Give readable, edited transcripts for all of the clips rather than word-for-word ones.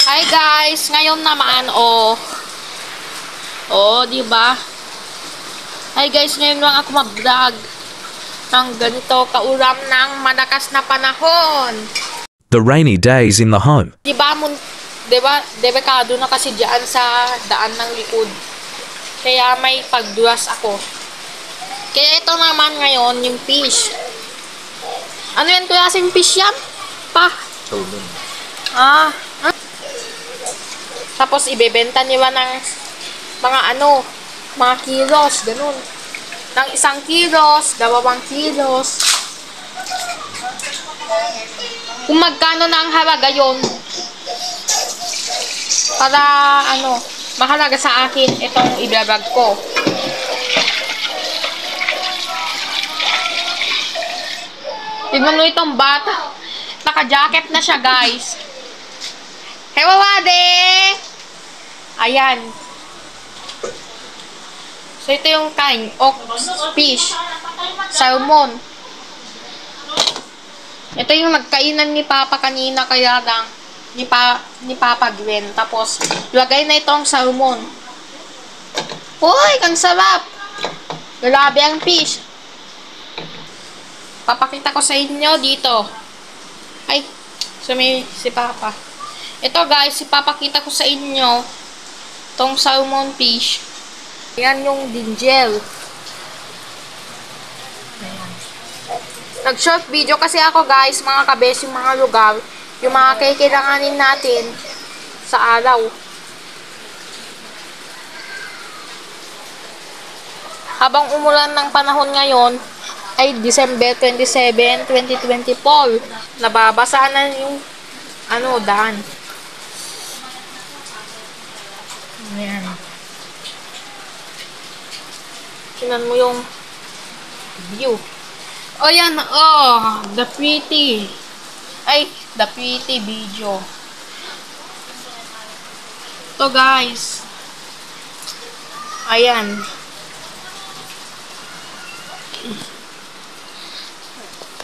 Hi guys, ngayon naman di ba? Hi guys, ngayon lang ako mag-vlog ng ganito kauram ng malakas na panahon. The rainy days in the home. Di ba debekado na kasi diyan sa daan ng likod. Kaya may pagdulas ako. Kaya ito naman ngayon yung fish. Ano yan kuya, kasing fish yan? Tapos ibebenta nila ng mga kilos, ganun. Ng 1 kilos, 2 kilos. Kung magkano na ang halaga yon, para mahalaga sa akin itong ibablog ko. Tignan mo itong bata. Naka-jacket na siya, guys. Hey, wawade! Ayan. So, ito yung kind of fish. Salmon. Ito yung nagkainan ni Papa kanina, kaya lang ni Papa Gwen. Tapos, lagay na itong salmon. Uy, kang sarap! Grabe ang fish. Papakita ko sa inyo dito. Ay, si Papa. Ito guys, ipapakita ko sa inyo tong salmon fish. Ayan yung dinggel. Ayan. Nag-short video kasi ako guys, mga kabes, yung mga lugar, yung mga kailanganin natin sa araw. Habang umulan ng panahon ngayon, ay December 27, 2024. Nababasa na yung daan. Ayan. Tingnan mo yung view. Oh, yan. Oh, the pretty video. Ito, guys. Ayan.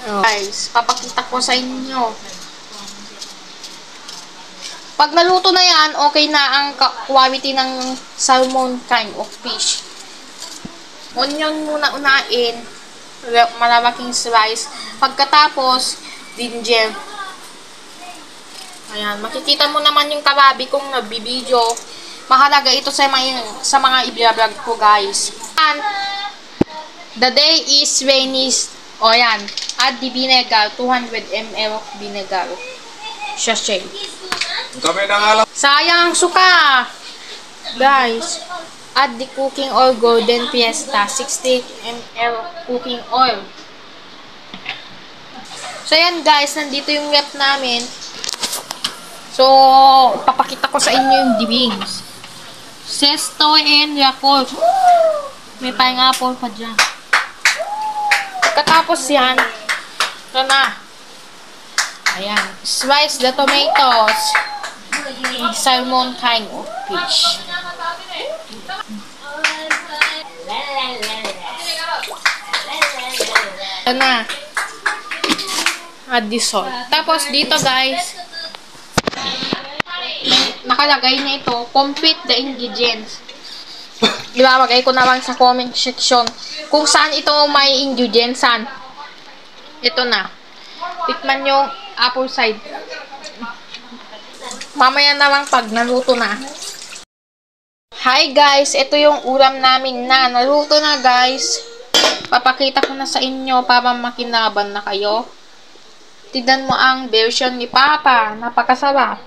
Guys, papakita ko sa inyo. Pag naluto na yan, okay na ang quality ng salmon kind of fish. Onion muna unain, malalaking slice. Pagkatapos, dinggel. Ayan, makikita mo naman yung kalabi kong nagbibideo. Mahalaga ito sa mga i-vlog ko, guys. And the day is rainy. O yan, add the vinegar, 200 ml of vinegar. Sachet. Sayang suka. Guys, add the cooking oil Golden Fiesta, 60 ml cooking oil. So yan guys, nandito yung rep namin. So, papakita ko sa inyo yung wings. Sesto and Yakult. May pineapple pa dyan. Pagkatapos yan, ito na. Ayan. Slice the tomatoes. Salmon kind of fish. Ito na. Add the salt. Tapos dito guys, nakalagay na ito. Complete the ingredients. Ilalagay ko na lang sa comment section kung saan ito may ingredients. Ito na. Tikman yung apple cider. Mamaya na lang pag naluto na. Hi guys, ito yung ulam namin na naluto na guys. Papakita ko na sa inyo para makinaban na kayo. Tignan mo ang version ni Papa. Napakasarap.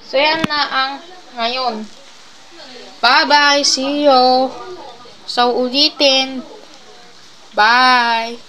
So yan na ang ngayon. Bye-bye. See you. So, ulitin. Bye.